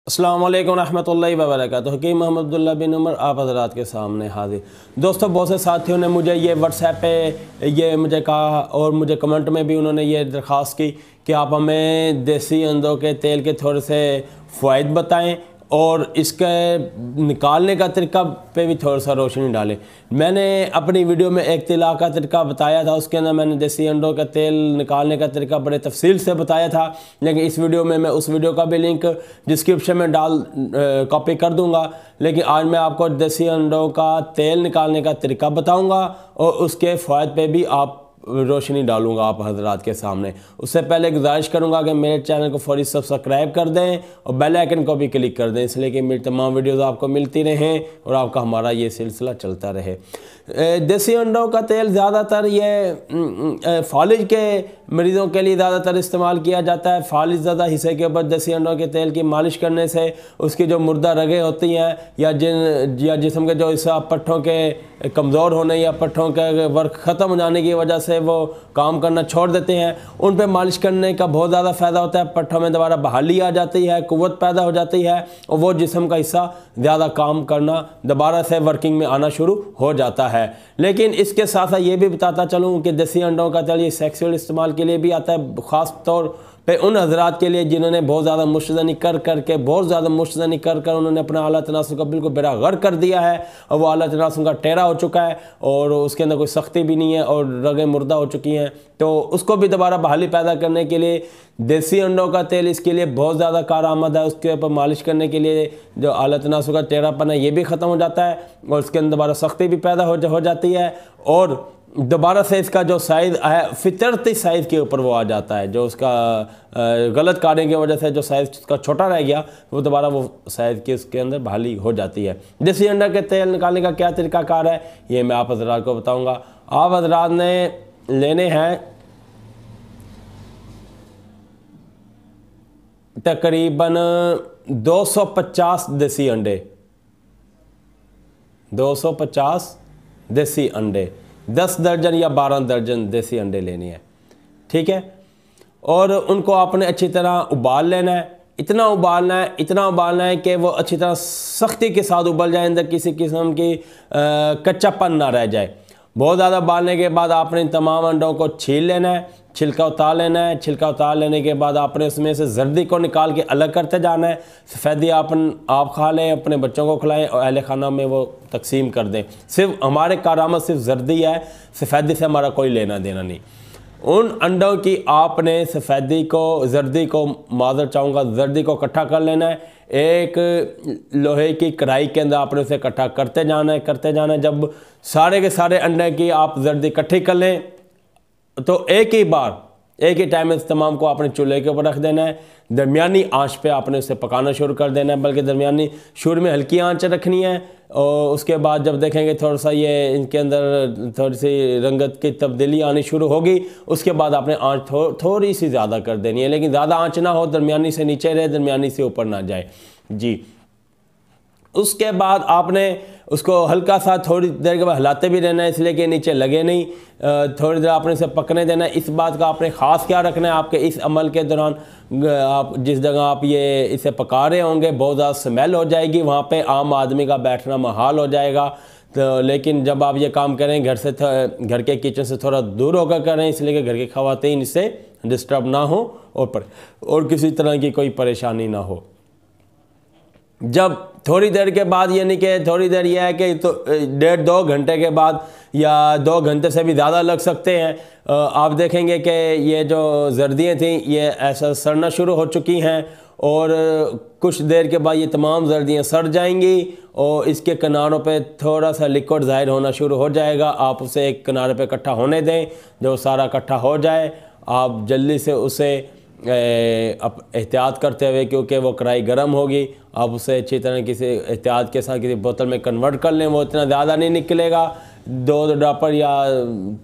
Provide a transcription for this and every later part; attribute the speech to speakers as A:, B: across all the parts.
A: अस्सलाम वालेकुम रहमतुल्लाहि व बरकातुहू। हकीम मोहम्मद अब्दुल्ला बिन उमर आप हज़रात के सामने हाजिर। दोस्तों, बहुत से साथियों ने मुझे ये व्हाट्सएप पे ये मुझे कहा और मुझे कमेंट में भी उन्होंने ये दरख्वास्त की कि आप हमें देसी अंडों के तेल के थोड़े से फ़वाइद बताएं और इसके निकालने का तरीका पे भी थोड़ा सा रोशनी डालें। मैंने अपनी वीडियो में एक तिला का तरीका बताया था, उसके अंदर मैंने देसी अंडों का तेल निकालने का तरीका बड़े तफसील से बताया था, लेकिन इस वीडियो में मैं उस वीडियो का भी लिंक डिस्क्रिप्शन में कॉपी कर दूंगा। लेकिन आज मैं आपको देसी अंडों का तेल निकालने का तरीका बताऊँगा और उसके फ़वाइद पे भी आप रोशनी डालूंगा आप हजरात के सामने। उससे पहले गुजारिश करूंगा कि मेरे चैनल को फौरी सब्सक्राइब कर दें और बेल आइकन को भी क्लिक कर दें, इसलिए कि मेरी तमाम वीडियोस आपको मिलती रहें और आपका हमारा ये सिलसिला चलता रहे। देसी अंडों का तेल ज़्यादातर ये फालिज के मरीज़ों के लिए ज़्यादातर इस्तेमाल किया जाता है। फालिज ज़्यादा हिस्से के ऊपर देसी अंडों के तेल की मालिश करने से उसकी जो मुर्दा रगें होती हैं या जिस्म के जो हिस्सा पट्ठों के कमज़ोर होने या पट्ठों के वर्क ख़त्म हो जाने की वजह से वो काम करना छोड़ देते हैं, उन पर मालिश करने का बहुत ज़्यादा फ़ायदा होता है। पट्ठों में दोबारा बहाली आ जाती है, क़ुव्वत पैदा हो जाती है और वो जिस्म का हिस्सा ज़्यादा काम करना दोबारा से वर्किंग में आना शुरू हो जाता है। लेकिन इसके साथ साथ ये भी बताता चलूँ कि देसी अंडों का तेल ये सेक्सुअल इस्तेमाल के लिए भी आता है, ख़ास तौर पे उन हजरात के लिए जिन्होंने बहुत ज़्यादा मुश्तनी कर उन्होंने अपना आला तनासुल का बिल्कुल बेड़ा गर्क कर दिया है और वो आला तनासुल का टेढ़ा हो चुका है और उसके अंदर कोई सख्ती भी नहीं है और रगें मुर्दा हो चुकी हैं, तो उसको भी दोबारा बहाली पैदा करने के लिए देसी अंडों का तेल इसके लिए बहुत ज़्यादा कारआमद है। उसके ऊपर मालिश करने के लिए जो आला तनासुल का टेढ़ापन है ये भी ख़त्म हो जाता है और उसके अंदर दोबारा सख्ती भी पैदा हो जाती है और दोबारा से इसका जो साइज़ है फितरती साइज़ के ऊपर वो आ जाता है। जो उसका गलत कार्य की वजह से जो साइज़ उसका छोटा रह गया वो दोबारा वो साइज़ की उसके अंदर बहाली हो जाती है। देसी अंडा के तेल निकालने का क्या तरीकाकार है ये मैं आप हज़रात को बताऊंगा। आप हज़रात ने लेने हैं तकरीबन 250 देसी अंडे, 250 देसी अंडे, 10 दर्जन या 12 दर्जन देसी अंडे लेने हैं, ठीक है। और उनको आपने अच्छी तरह उबाल लेना है, इतना उबालना है कि वो अच्छी तरह सख्ती के साथ उबल जाए, अंदर किसी किस्म की कच्चापन ना रह जाए। बहुत ज़्यादा उबालने के बाद आपने इन तमाम अंडों को छील लेना है, छिलका उतार लेना है। छिलका उतार लेने के बाद आपने उसमें से जर्दी को निकाल के अलग करते जाना है। सफ़ेदी आप खा लें, अपने बच्चों को खिलाएं और अहले खाना में वो तकसीम कर दें। सिर्फ हमारे कारआमद सिर्फ जर्दी है, सफ़ेदी से हमारा कोई लेना देना नहीं। उन अंडों की आपने सफ़ेदी को जर्दी को माज़र चाहूँगा जर्दी को इकट्ठा कर लेना है। एक लोहे की कढ़ाई के अंदर आपने उसे इकट्ठा करते जाना है। जब सारे के सारे अंडे की आप जर्दी इकट्ठी कर लें तो एक ही टाइम में तमाम को आपने चूल्हे के ऊपर रख देना है। दरमियानी आंच पे आपने उसे पकाना शुरू कर देना है, बल्कि दरमियानी शुरू में हल्की आंच रखनी है और उसके बाद जब देखेंगे थोड़ा सा ये इनके अंदर थोड़ी सी रंगत की तब्दीली आनी शुरू होगी, उसके बाद आपने आंच थोड़ी सी ज़्यादा कर देनी है, लेकिन ज़्यादा आंच ना हो, दरमियानी से नीचे रहे, दरमियानी से ऊपर ना जाए जी। उसके बाद आपने उसको हल्का सा थोड़ी देर के बाद हिलाते भी रहना है, इसलिए कि नीचे लगे नहीं। थोड़ी देर आपने इसे पकने देना है। इस बात का आपने ख़ास क्या रखना है, आपके इस अमल के दौरान आप जिस जगह आप ये इसे पका रहे होंगे बहुत ज़्यादा स्मेल हो जाएगी, वहाँ पे आम आदमी का बैठना महाल हो जाएगा। तो लेकिन जब आप ये काम करें घर के किचन से थोड़ा दूर होकर करें, इसलिए कि घर की ख़वातीन इससे डिस्टर्ब ना हो और किसी तरह की कोई परेशानी ना हो। जब थोड़ी देर के बाद, यानी कि थोड़ी देर यह है कि तो 1.5-2 घंटे के बाद या 2 घंटे से भी ज़्यादा लग सकते हैं, आप देखेंगे कि ये जो जर्दियाँ थी ये ऐसा सड़ना शुरू हो चुकी हैं और कुछ देर के बाद ये तमाम जर्दियाँ सड़ जाएंगी और इसके किनारों पे थोड़ा सा लिक्विड ज़ाहिर होना शुरू हो जाएगा। आप उसे एक किनारे पे इकट्ठा होने दें। जो सारा इकट्ठा हो जाए आप जल्दी से उसे अब एहतियात करते हुए, क्योंकि वो कढ़ाई गर्म होगी, आप उसे अच्छी तरह किसी एहतियात के साथ किसी बोतल में कन्वर्ट कर लें। वो इतना ज़्यादा नहीं निकलेगा, 2 ड्रॉपर या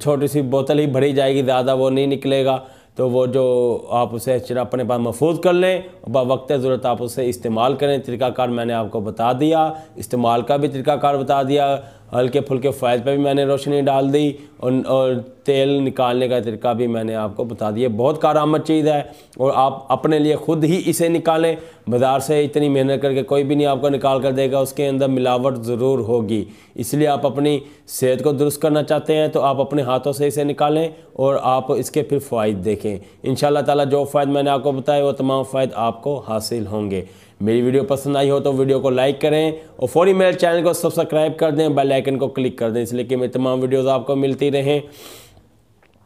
A: छोटी सी बोतल ही भरी जाएगी, ज़्यादा वो नहीं निकलेगा। तो वो जो आप उसे अपने पास महफूज कर लें, वक्त ज़रूरत आप उसे इस्तेमाल करें। तरीक़ाकार मैंने आपको बता दिया, इस्तेमाल का भी तरीक़ाकार बता दिया। हल्के फुल्के फ़ायदे पे भी मैंने रोशनी डाल दी और तेल निकालने का तरीका भी मैंने आपको बता दिया। बहुत कारआमद चीज़ है और आप अपने लिए ख़ुद ही इसे निकालें। बाज़ार से इतनी मेहनत करके कोई भी नहीं आपको निकाल कर देगा, उसके अंदर मिलावट ज़रूर होगी। इसलिए आप अपनी सेहत को दुरुस्त करना चाहते हैं तो आप अपने हाथों से इसे निकालें और आप इसके फिर फ़ायदे देखें। इंशाअल्लाह ताला जो फ़ायदे मैंने आपको बताए वो तमाम फ़ायदे आपको हासिल होंगे। मेरी वीडियो पसंद आई हो तो वीडियो को लाइक करें और फौरी मेरे चैनल को सब्सक्राइब कर दें, बेल आइकन को क्लिक कर दें, इसलिए कि मेरी तमाम वीडियोज़ आपको मिलती रहें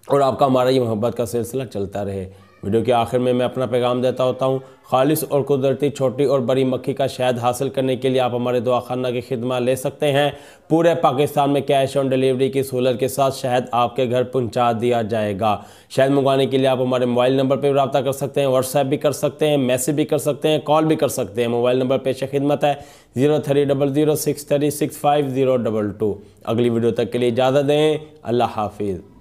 A: और आपका हमारा ये मोहब्बत का सिलसिला चलता रहे। वीडियो के आखिर में मैं अपना पैगाम देता होता हूँ। खालिस और कुदरती छोटी और बड़ी मक्खी का शहद हासिल करने के लिए आप हमारे दवाखाना की खिदमत ले सकते हैं। पूरे पाकिस्तान में कैश ऑन डिलीवरी की सहूलत के साथ शहद आपके घर पहुँचा दिया जाएगा। शहद मंगवाने के लिए आप हमारे मोबाइल नंबर पर रब्ता कर सकते हैं, व्हाट्सएप भी कर सकते हैं, मैसेज भी कर सकते हैं, कॉल भी कर सकते हैं। मोबाइल नंबर पेश खिदमत है 03006365 022। अगली वीडियो तक के लिए इजाज़त दें। अल्लाह हाफिज़।